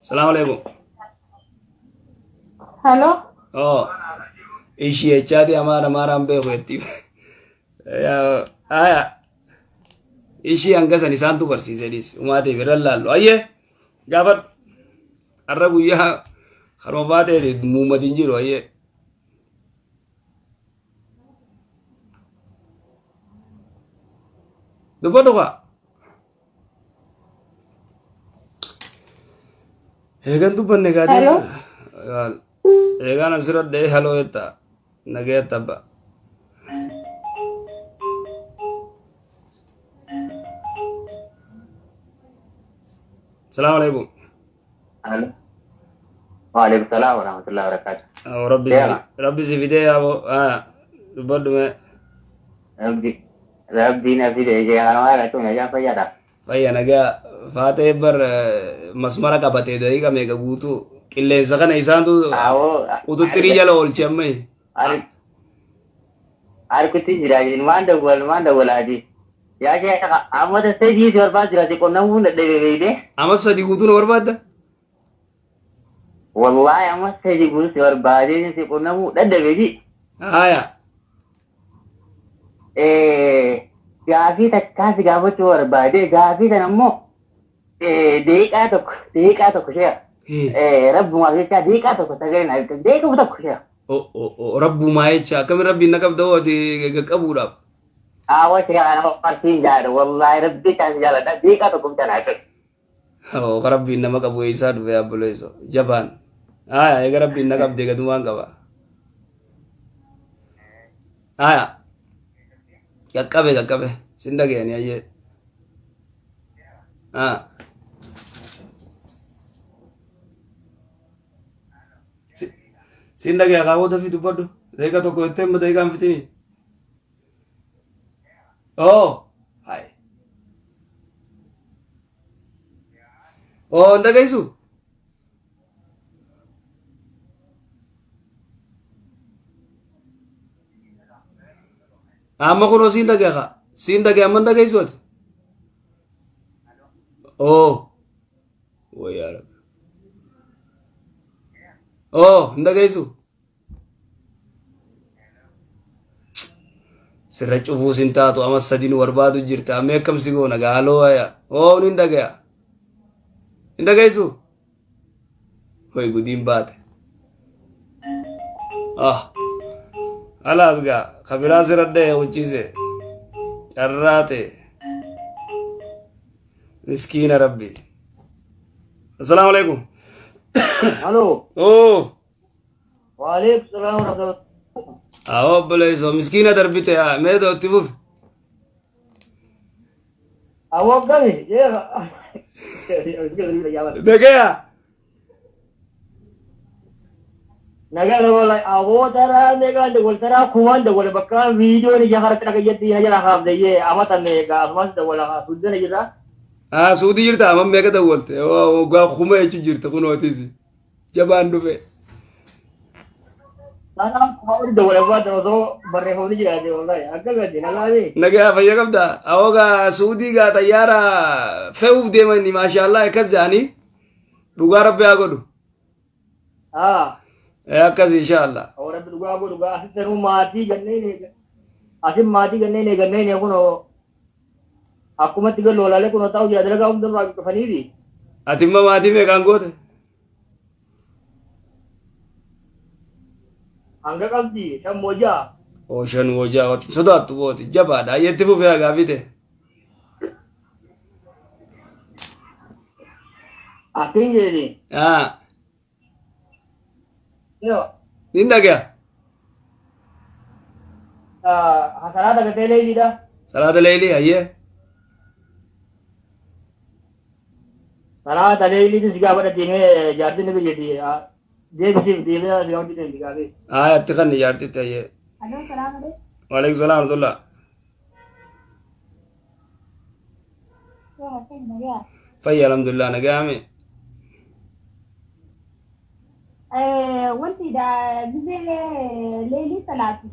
السلام عليكم. Hello. ايش يا تشادي امانه ما رام به ويتي يا ايش انغسني سانتو برسيسه ديس وما دي برلالو ايه غافر arragu ya harma bate de muma dinjiro aye dubodo kwa egan dubanne gadi Hello. egan asira de hello eta nageta ba السلام عليكم. الو وعليكم السلام ورحمة الله وبركاته. ربي كيف؟ ربي في بداية ابو برضو ما ربي نفسي ديجي أنا ما أعرف شو نجا فيا. فاي انا جا فاتي بر مسمارا كبته دايكا ميغا غوتو كله زغنا يساندو أو utu tiri jalo ol chemme أركتي جراجين ما عنده عادي. يا كي أما تسجيل جوار باز جراجي كنا مو ندبي بيده. ama sadi gutu no barbada والله أما تسجيل جوار باز جراجي كنا مو ندبي بيده. haya Gaafii takkaas gaafachuu barbaade gaafii kana immoo deeqaa tokko ishee rabbumaa jecha deeqaa tokko sagaleen argatan deeqaa tokko ishee. rabbu maayecha kam rabbi nakab dawati qabudhaaf Awwa ishee kana farsiin jaada wallahi rabbi kan jaalladha deeqaa tokko bitan argatan. rabbi nama qabu isaa dhufe abboleeso jabaan haya ega rabbi nakab de gadumaan qaba haya qaqqabe sin dhagayani ayyee sin dhagaya kaawwata fi dubbadhu deeqa tokko jettee amma deeqaan fitini hay hin dhagaysu amma kunoo siin dhagaya amman dhagaysu ati wayyaa rabbi hin dhagaysu sirra cufuu sin taatu ama sadin barbaadu jirta amma akkamsi goona gaaloo haya hin dhagaya hin dhagaysu hoy gudiin baate alaas gaa kabiraa siradhee huccise carraate miskiina rabbi assalaamu alaikum Halo. Waalaikum salam warahmatullahi. obboleeyso miskiina darbite meedo itti fuf Awwa gami dhagaya Nagara wallahi awwa tara nega de wal tara kuwan de wal bakka video ni jahar tara yatti na jara khaf de ye amata ne ga asmas de wala sudde ne jira. suudi jirta amam meeqa dawwalte gaa kuma jechu jirta kunootisi jabaan dhufe Sana kuwan de wala ba de so barre honi jira de wallahi akka gadi nagari. nagaya fayya qabda awogaa suudii gaa xayyaara fe'uuf deemani maashaallah akkas jaanii dhugaa rabbi haa godhu akkas inshaallah Ora duga go duga asiru mati ganne ne asim mati ganne ne kuno akkuma tiga lolale kuno tahu jadala ga umdur ra fanidi atimma maatii meeqaan goote anga qabdi shan moja shan wojaa wati sodaattu booti jabaadha ayyetti fufee hagaa fite akin jeni yo nin dhagaya hasarata ga tele lida salaata leelii ayyee salata leili dis ga bada dine jardi ne bejeti je bisi dine ya yawdi ne diga be atti kan ijaartitti ayyee Hello. Salam alaikum. waalaikum salaam warahmatullah fayya alhamdulillah nagaame wanti da gize Leili Salatu.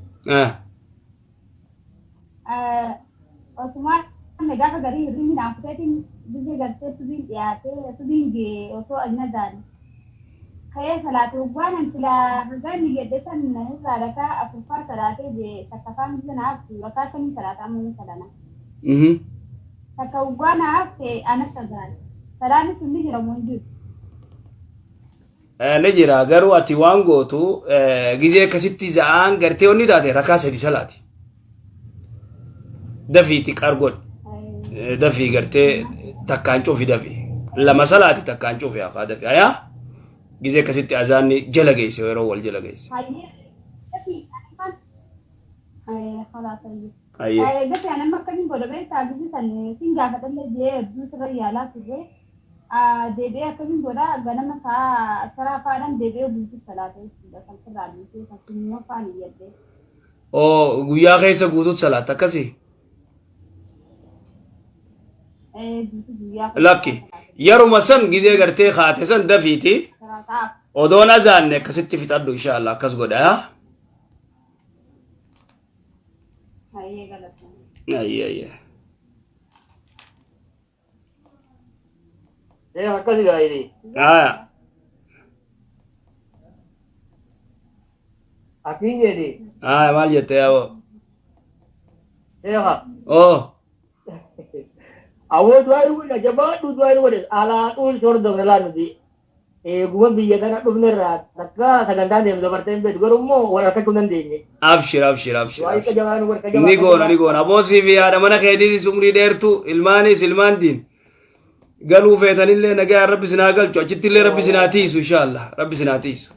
Osman Kan gaafa garii hirriin dhaabbateetiin biyya gartee tubiin dhiyaatee tubiin gee osoo ajna daani. Ka'ee salaate waggaan antilaa hagani geddesan irraa dhagaa afuuffaa salaatee jee takkafaan biyya naaf rakaa sanii salaataa mul'isa salana. Takka waggaa naaf ta'e anatti gaari. Salaanni sun ni jira moo hin jiru? Ni jira garuu ati waan gootu gizee akkasitti za'aan gartee onni taate rakaa sadi salaati. Dafiiti qargoon. Dafii gartee takkaan cufi dafii. Lama salaati takkaan cufi hafaa dafii. Ayaa gizee akkasitti azaanni jala geesse yeroo wal jala geesse. Ayyee. Gatii anamma akkamiin godha beektaa gizee san siin gaafatallee jee hedduu sirra yaalaa turre. Deebi'ee akkamiin godha ganama sa'a saraafaadhaan deebi'ee bulchuu salaatee kan sirraa bulchuu kan simmoo faan iyyadde. Oo guyyaa keessa guutuutti salaatta akkasii. Lakki yeruma san gizee gartee haate san dafiiti. Odoon azaanne akkasitti fixadhu inshaallah akkas godha. Ayyee. akkasi gaa'idi. Akiin jedhi. Maal jette yaa'oo? Eeha. Oo. Awoo du'aayi wada jabaadhu du'aayi wada alaaxuun sordofne laanuti. Eeguma biyya kana dhufnerraa takka sagantaa deemu dabartee hin beeku garuu immoo wal harkachuu hin dandeenye. Abshir. Du'aayi ka jabaanu warra jabaanu. Ni goona. Aboosii fi haadha mana keetiinis umrii dheertu ilmaanis ilmaan diin. Galuu feetanillee nagaa rabbi sinaa galchu achittillee rabbi sinaa tiisu inshaallah rabbi sinaa tiisu.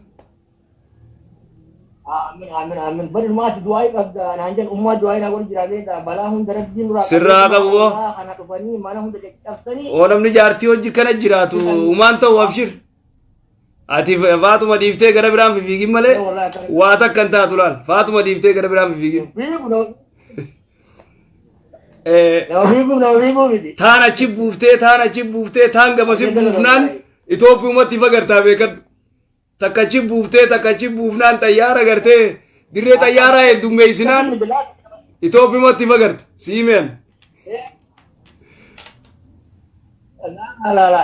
Aamin. Bari maati du'aayi qabda naan jedhu ummaa du'aayi naa godhu jiraatee balaa hunda rabbiin duraa. Sirraa qabu boo. Kana dhufanii mana hunda caccabsanii. Oo namni jaartii hojii kana jiraatu umaan ta'u abshir. Ati Faatuma dhiiftee gara biraan fiigin malee waa takka hin taatu laal. Faatuma dhiiftee gara biraan fiigin. Nama fiiguu miti. Taan achi buuftee taan gamasi buufnaan Itoophiyaumatti fagartaa beekadhu. Takka achi buufnaan xayyaara gartee dirree xayyaaraa heddummeessinaan Itoophiyaumatti fagarta siimeen.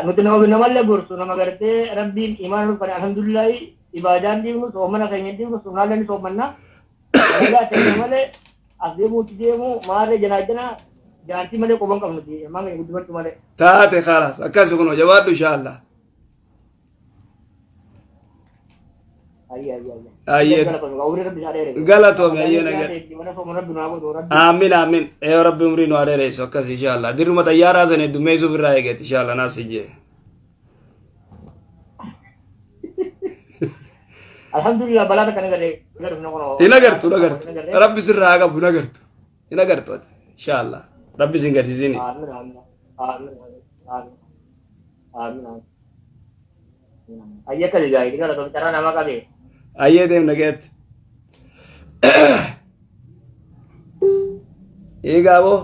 Nuti namallee gorsu nama gartee rabbiin imaan nuuf kana alhamdulillahi ibaadaan diimnu soomana keenya diimnu sunnaallee ni soomannaa. Nagaa ta'e malee as deemuutti deemu maarree janaajana jaartii malee qoban qabnuti ilmaan keenya guddifachuu malee. Taate khalaas akkas kunoo jabaadhu inshaallah. Ayyee. Galatoome ayyee nagaa. Aamin. Rabbi umrii nu adeereessu akkas inshaallah. Dirruma xayyaaraa sana heddummeessuuf irraa eegeeti inshaallah naas ijjee. Alhamdulillah balaa takka nagaree. Hin agartu. Rabbi sirraa qabu hin agartu inshaallah. Rabbi sin gadhiisini. Aamin. Ayyee akkasi gaa'ii galatoome carraa nama qabee. Ayyee deem nageetti. Eegaa boo.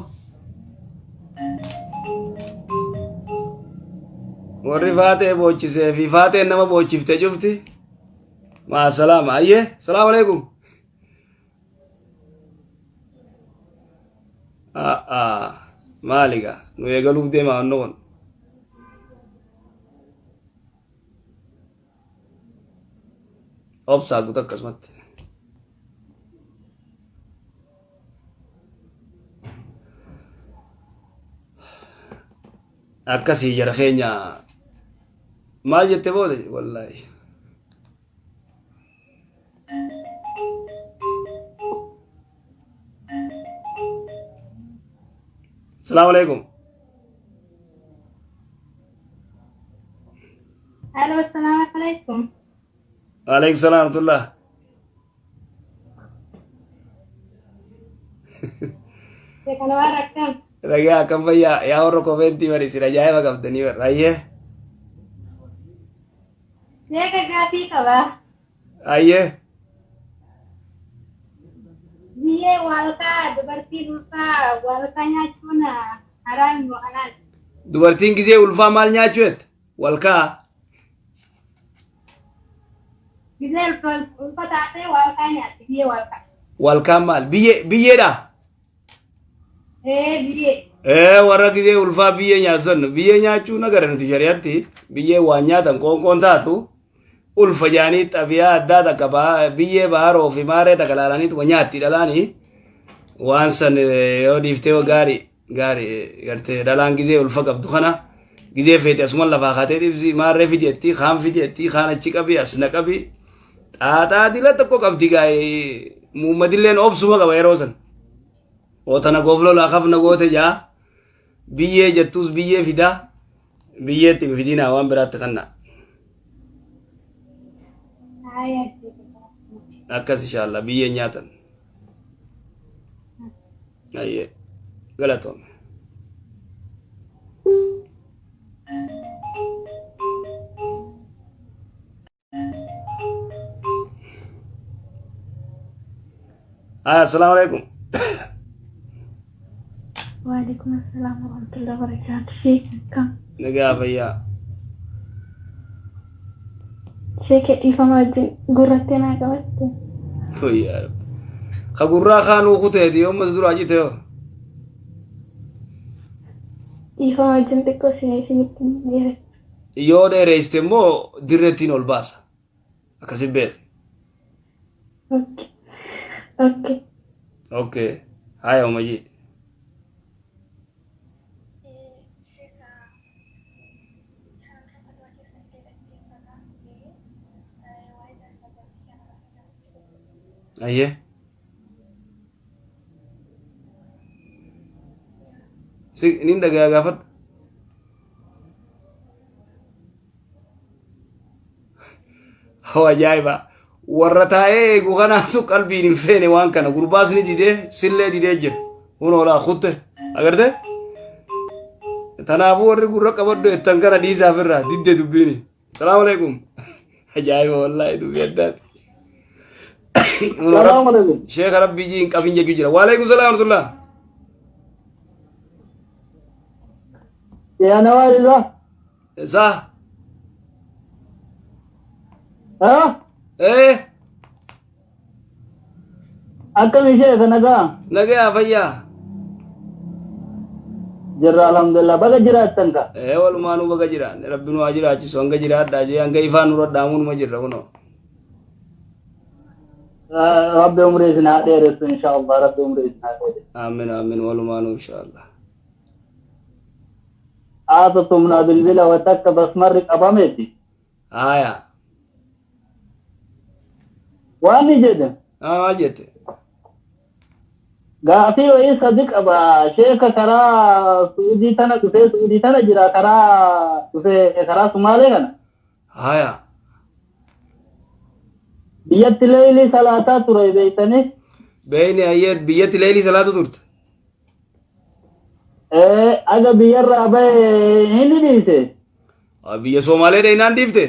Warri faatee boochisee fi faateen nama boochiftee cufti. Maasalaama. Ayyee. Salaamu alaikum. Maaligaa nu eegaluuf deemaa wannoon. Obsaa guutuu akkasumatti. Akkasii jara keenya maal jette booda wallaahi. Salaamu alaikum. Halo, assalamualaikum. Waalaikumsalam warahmatullah. Kana waan akkam. Ragaa akkam fayyaa yaa warra koomeentii bari sira ajaa'iba qabdanii warra ayyee. Seeka gaafii qaba. Ayyee. Biyyee waalkaa dubartii ulfaa waalkaa nyaachuun haraam moo halaal? Dubartiin gizee ulfaa maal nyaachuu jette? Walkaa. Gizee ulfa taatee waalkaa nyaatti biyyee waalkaa. Walkaan maal? Biyyeedha? Biyyee. warra gisee ulfaa biyyee nyaatan biyyee nyaachuu nagara nuti shari'atti biyyee waan nyaatan qoonqoon taatu ulfa jaanii xabiyaa addaa takka biyyee baharoo fi maaree takka laalanii tuma nyaatti dhalaanii waan san yoo dhiiftee gaarii gartee dhalaan gisee ulfa qabdu kana gisee feete asuman lafaa kaatee dhibsi maarree fijeetti kaan achi qabi asna qabi xaaxaa dila tokko qabdi gaa'ee muummadilleen obsuma qaba yeroo san ootana goofloo laaqaf na goote jaa biyyee jettus biyyee fidaa biyyeetti fidinaa waan biraatti kanna akkas inshallah biyyee nyaatan ayyee galatoome السلام عليكم وعليكم السلام ورحمة الله وبركاته. شيخ كم؟ نجا فيا شيخ إفهمت قرتنا كوست. هو يا رب خبرنا خانو خطه دي يوم مزدور عجيته إفهمت جنتكو سنة يو ده ريستمو ديرتين الباسا أكسبت اوكي هاي يوم جي ايه نين دقيقة قافت هو جايبه warrataa'ee guganaatu qalbiin hin feene waan kana gurbaasni didee sillee didee jira hunoolaa kutte agarte tanaafuu warri gurra qabaddo ettan kana dhiisaaf irraa didde dubbiini salaamu alaikum ajaa'iba wallaahi dubbii addaati salaamu alaikum sheekha rabbii jiin qabin jechuu jira waalaikum salaam warahmatullah yaa nawaalillah saa akkam ishee nagaa nagaa fayyaa jirra alhamdulillah baga jiraattan ka walumaanuu baga jiraan rabbi nu haa jiraachisu hanga jiraadhaa jee hanga ifaan nurra dhaamuunuma jirra kunoo rabbi umrii isin haa dheeressu inshaallah rabbi umrii isin haa dheeressu aamin aamin walumaanuu inshaallah aatatumna bilbila watakka basmarri qabameeti aya waan ni jedhe maal jette gaafii wayii sadi qaba sheeka karaa suudii tana dhufee suudii tana jira karaa dhufee karaa sumaalee kana haya biyyatti leeyli salaataa ture beeytani beeyni ayyeet biyyatti leeyli salaatu turte aga biyyarraa bahe inni dhiise biyya Somaalee dheeyinaan dhiifte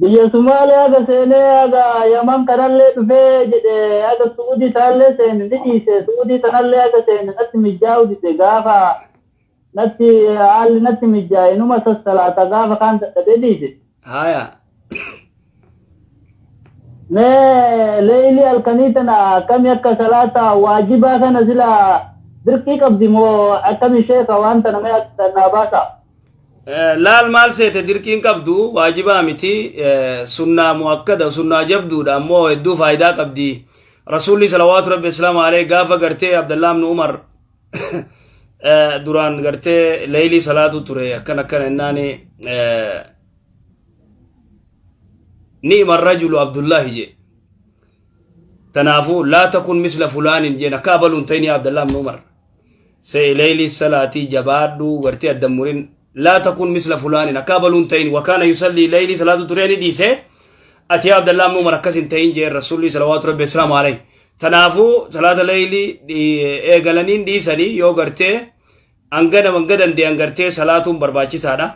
biyya Somaalee aga seenee aga Yaman kanallee dhufee jedhe aga Suudii taallee seene ni dhiise Suudii tanallee aga seene natti mijaa'u dide gaafa natti haalli natti mijaa'e numa sassalaata gaafa kaan dadhabee dhiise haya mee leeyli halkanii tana akkami akka salaata waajibaa kana sila dirqii qabdi moo akkami sheeka waan tana mee naa baasa laal maal seete dirqiin qabdu waajibaa miti sunnaa muakkada sunnaa jabduudha ammoo hedduu faayidaa qabdi rasuulli salawaatu rabbi islaamu alayhi gaafa gartee abdallaa ibnu umar duraan gartee leeyli salaatu ture akkan akkana ennaani ni'ma arrajulu abdullahi je tanaafu laa takun misla fulaanin jeen akka abaluun ta'ini abdallaa ibnu umar se leeyli salaatii jabaadhu gartee addamurin لا تكون مثل فلان أكابلون تين وكان يصلي ليلي صلاة تريني ديسه أتي عبد الله بن مركز تين جير رسول صلوات ربي السلام عليه تنافو صلاة ليلي إيغالانين ديساني يو غرتي أنغدا منغدن دي أنغرتي صلاة برباچي سادا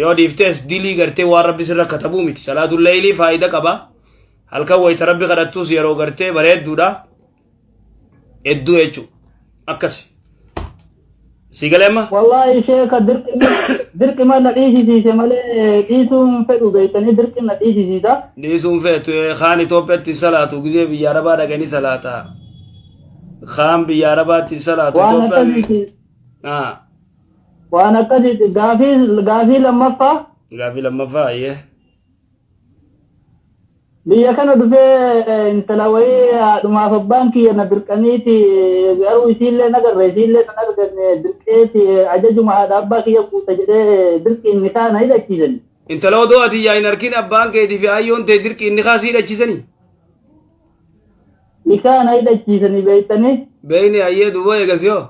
يو ديفتس ديلي غرتي وارب سر كتبو مت صلاة الليل فائدة قبا هلكا ويتربي قدتوس يرو غرتي بريد دودا ادو اچو أكسي sigalema wallahi sheeka dirqi ma na dhiisisiise malee dhiisuun fedhu beeytanii dirqi na dhiisisiisa dhiisuun feetu kaan Itoophiyaatti salaatu gizee biyya arabaa dhaqanii salaata خام بيا رباتي صلاة وانا توبا كذي آه وانا كذي غافي لما فا قابل لما فايه biyya kana dhufee intala wayii haadhumaaf abbaan kiyya na dirqaniiti garuu isiillee nagarre isiillee na arganne dirqeeti ajajuma haadha abbaa kiyya guuta jedhee dirqiin ni kaana hidhachiisani. intala odoo ati yaa hin arkin abbaan keetii fi ayyoon ta'e dirqiin ni kaasii hidhachiisanii Ni kaana hidhachiisanii beektanii. beeyni ayyee duuba eegasiyoo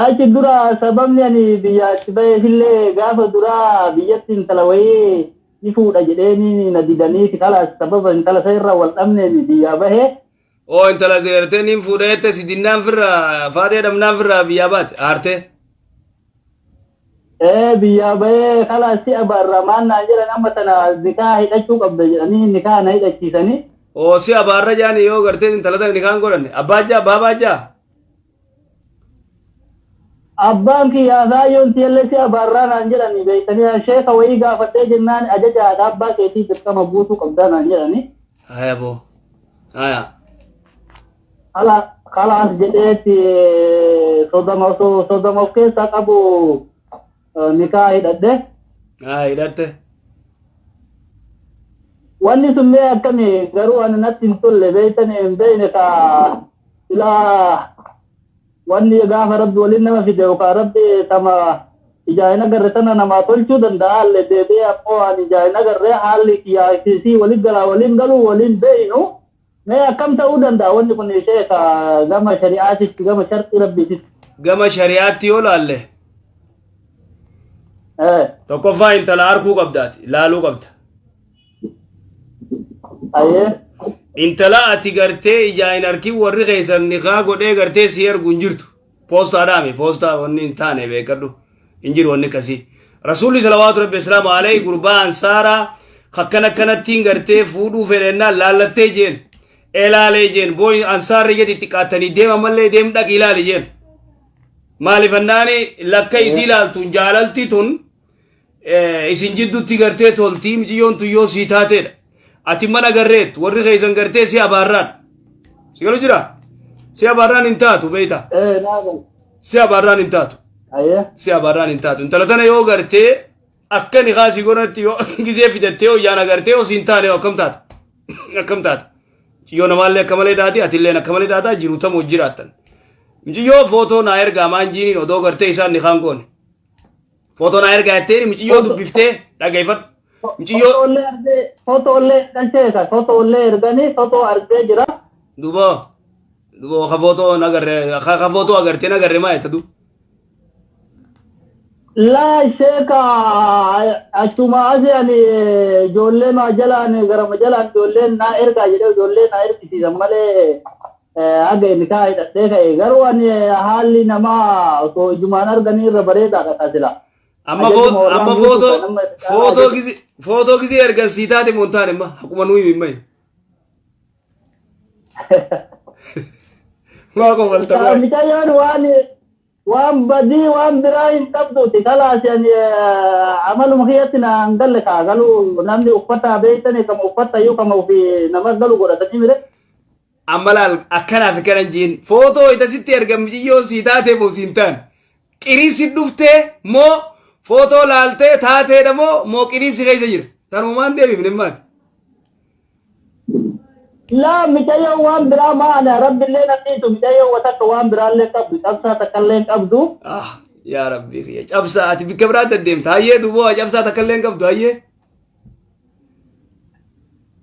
Achi dura sababni ani biyyaatti baheefillee gaafa dura biyyatti intala wayii ni fuudha jedheeni na didaniiti kalaas sababa intala isa irraa wal dhabneen biyyaa bahee. oo intala geertee niin fuudheette si dinnaan firraa faatee dhabnaan firraa biyyaa baate aartee Biyyaa bahee kalaas si abaarramaan naan jedhan amma tana nikaa hidhachuu qabda jedhanii nikaa na hidhachiisanii. oo si abaarra jaani yoo gartee intala tana nikaan godhanne abbaajjaa baabaajjaa Abbaan kiyyaa saayyoon tiyallee si abaarraa naan jedhanii beektanii sheeka wayii gaafatee jennaan ajaja haadha abbaa keetii dirqama guutuu qabdaa naan jedhanii. haya boo haya Kalaas jedheetti soddoma of keessaa qabu nikaa hidhadhe. haa hidhatte Wanni sun mee akkami garuu ani natti hin tolle beektanii hin beekne ka ilaa wanni gaafa rabbi waliin nama fide yookaan rabbi tama ijaa'ina garre tana namaa tolchuu danda'a illee deebi'ee ammoo ani ijaa'ina garree haalli kiyyaasisii waliin galaa waliin galuu waliin beeynu mee akkam ta'uu danda'a wanni kun ishee ka gama shari'aatitti gama sharxii rabbiititti. gama shari'aatti yoo laalle tokkoffaa intala harkuu qabdaati laaluu qabda Ayyee. intala ati gartee ijaa hin arkin warri keessan nikaa godhee gartee si ergu hin jirtu poostaa dhaame poostaa wanni hin taane beekadhu hin jiru wanni akkasii rasuulli salawaatu rabbi islaamu alayhi gurbaa ansaaraa akkanattiin gartee fuudhuu fedhennaan laallattee jeen elaalee jeen booy ansaarri gadi xiqqaattanii deema mallee deem dhaqi ilaali jeen maalifannaani lakka isii ilaaltuun jaalalti tun isin jiddutti gartee toltii miciyyoon tun yoo sii taateedha ati mana garreet warri keessan gartee si abaarraan si galu jira si abaarraan hin taatu beeyta si abaarraan hin taatu si abaarraan hin taatu intala tana yoo gartee akka ni kaasii godhatti yoo gisee fidattee yoo yaana gartee yoo siin taane akkam taata yoo namaallee akka malee taati atilleen akka malee taataa jiru tamoo jiraattan mijiyyoo footoo naa ergaa maan jiiniin odoo gartee isaan ni kaan goone footoo naa ergaa jetteen mijiyyoo dubbiftee dhageeffadhu Foto ollee dhalcheeka foto ollee erganii foto argee jira. Dubo ka foto agartee nagarre maa jettadu. Laa sheeka achuma asii ani ijoollee maa jalaan garama jalaan ijoolleen naa ergaa jedhee ijoollee naa ergisiisan malee haga nikaa hidhadhee ka'e garuu ani haalli namaa osoo ijumaan arganii irra bareedaadha taasisa. amma footoo gisee ergan sii taate montaane ma akkuma nuyi mimmay maa kofalta Micayyoon waan badii waan biraa hin qabduuti kalaas ani amaluma kiyyatti na hin galle kaa galuu namni uffata beektanii kama uffata iyyuu kama ofii nama galu godhatanii mire. amma laal akkanaaf kanan jiin footoo itasitti ergan mijiyyoo sii taate moo siin taan qirii si dhuftee moo footoo laaltee taateedha moo qirii si keessa jira tanumaan deebifne maati. Laa micayyoon waan biraa maana rabbillee nadhiisu micayyoon watakka waan biraallee qabdu cabsaa takkallee qabdu. Yaa rabbi kiyya cabsaa ati bikka biraatti adeemta hayyee duboo cabsaa takkallee qabdu hayyee.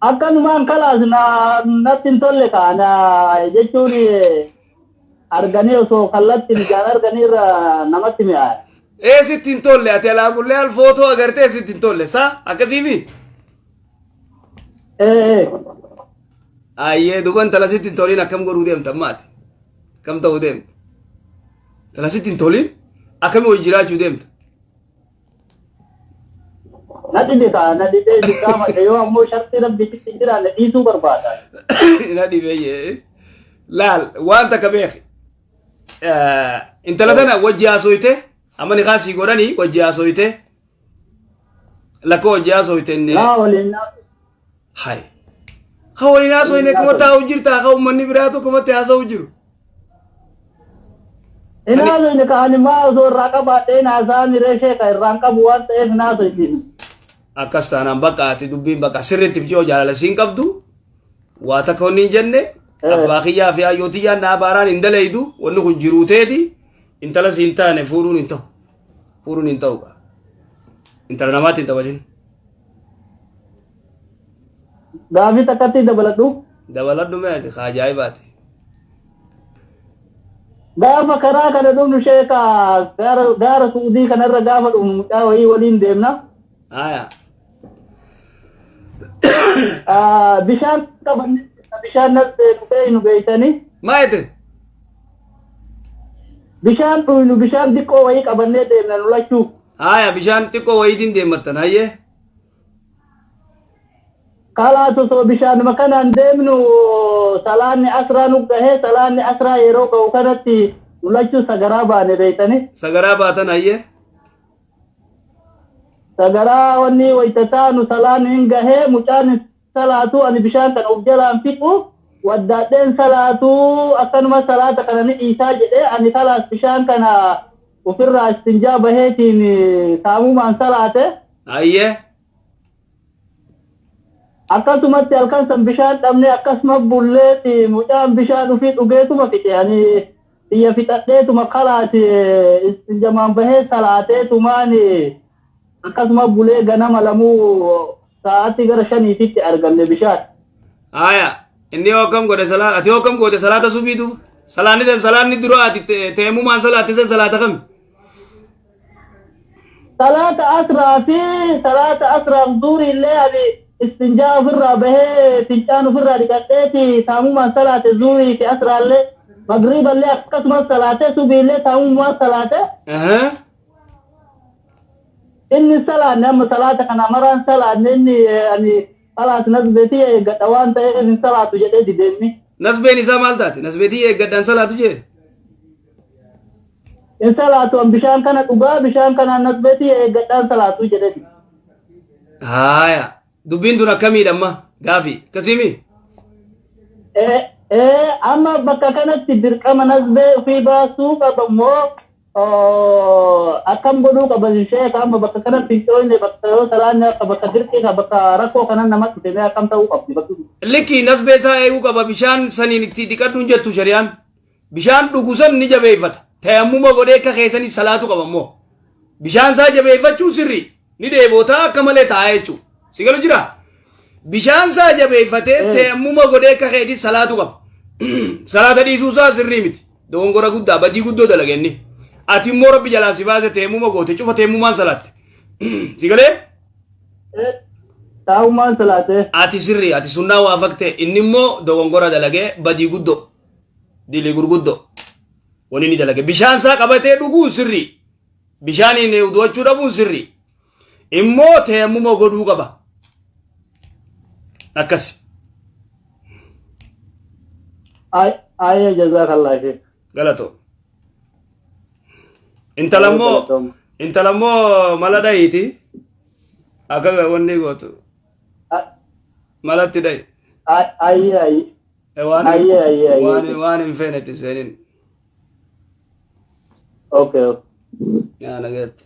Akkanumaan kalaas natti hin tolle kaana jechuun arganii osoo kallattiin ijaan arganii irra namatti mi'aaye. Sitti hin tolle ati alaa kullee al footoo agartee sitti hin tolle saa akkasiifi. Ayyee duban tala sitti hin toliin akkam godhuu deemta maati akkam ta'uu deemta tala sitti hin toliin akkami hojii jiraachuu deemta. Nadhibee dirqama yoo ammoo shartii rabbiitti jiraanne dhiisuu barbaada. Nadhibee laal waan takka beeki intala tana wajji haasoyte amma ni kaasii godhanii wajji haasoyte lakkoo wajji haasoyte inni. Laa waliin hay Kawali na so ine kuma taa'u jirta ka ummanni biraatu kuma taasa'u jiru. Inaaso inni kaanimaa osoo irraa qabaadhee naasaa mireeshee kan irraan qabu waan ta'eef naaso ittiin. Akkas taanaan bakka ati dubbiin bakka sirriitti fi jaalala siin qabdu waa takka wanni hin jenne abbaa kiyyaa fi hayyootiyyaan naa baaraan hin dalaydu wanni kun jiruuteeti intala siin taane fuudhuun hin ta'u. Fuudhuun hin ta'u. Intala namaatti hin taphatin. Gaafii takkatti dabaladhu. Dabaladhu meeti ka ajaa'ibaati. Gaafa karaa kana dhumnu sheeka gaara Suudii kanarra gaafa dhumnu mucaa wayii waliin deemna. Aya. Bishaan qabanne bishaan dhufee nu beektanii. Maayete? Bishaan dhuynu bishaan xiqqoo wayii qabannee deemna nu lachuu. Aya bishaan xiqqoo wayiitiin deemmattan hayyee. Kalaatu osoo bishaanuma kanaan deemnu salaanni asraa nu gahee salaanni asraa yeroo ga'u kanatti nu lachuu sagaraa baane beektanii. Sagaraa baatan hayyee. Sagaraa wanni waytataa nu salaanni hin gahee mucaan salaatu ani bishaan kan of jalaan fixu waddaadheen salaatu akkanuma salaata kana ni dhiisaa jedhee ani kalaas bishaan kana ofirraa istinjaa baheetiin saamumaan salaate. Hayyee. Akkasumatti halkan san bishaan dhabnee akkasuma bulleeti mucaan bishaan ofii dhugeetuma fixe ani biyya fixadheetuma kalaati istinjamaan bahee salaateetumaan akkasuma bulee ganama lamuu sa'aatti gara 5 arganne bishaan. Aya inni hokkam godhe salaata ati hokkam godhe salaata subiitu salaanni dura ati teemumaan salaatti san salaata kami? Salaata asraa zuuri illee ani istinjaa ofirraa bahee fincaan ofirraa dhiqadheeti taamumaan salaate zuurii fi asraallee magriiballee akkasumas salaate subiillee taamumaan salaate. Inni salaanne amma salaata kana maraan salaanne inni ani kalaas nasbeetii eeggadha waan ta'eef hin salaatu jedhee dideemni. Nasbeen isaa maal taate? Nasbeetii eeggadhaan salaatu jee? Hin salaatu an bishaan kana dhugaa bishaan kanaan nasbeetii eeggadhaan salaatu jedheti. Haaya. Dubbiin tun akkamiidha amma gaafii akkasimi? Amma bakka kanatti dirqama nasbee ofii baasuu qabammoo akkam godhuu qaban sheeka amma bakka kanatti hin cooyne bakka yoo salaanne akka bakka dirqii ka bakka rakkoo kanan namatti fedhee akkam ta'uu qabdi bakki. Likki nasbee isaa eeguu qaba bishaan saniin itti dhiqadhuun jettu shari'aan. Bishaan dhugu san ni jabeeffata. Tayammuma godhee akka keessanii salaatu qabammoo. Bishaan isaa jabeeffachuun sirrii ni dheebotaa akka malee taa'aa jechuudha. Sigalu jira bishaan isaa jabeeffatee teemmuma godhee akka keetii salaatu qaba. Salaata dhiisuu isaa sirrii miti. Dogongora guddaa badii guddoo dalagenni. Ati immoo rabbi jalaa si baase teemmuma goote cufa teemmumaan salaatte. Sigalee? Taa'ummaan salaate. Ati sirrii ati sunnaa waa fakte inni immoo dogongora dalagee badii guddoo dilii gurguddoo wani ni dalage bishaan isaa qabatee dhuguun sirrii bishaaniin udwachuu dhabuun sirrii. Immoo teemmuma godhuu qaba. Akkas. Ayya jazakallah sheek. Galato. Intalammoo mala dhahiiti. Akka wanni gootu. Malatti dhahi. Ayya. Waan hin feenetti seenin. Okay. Yaa nageetti.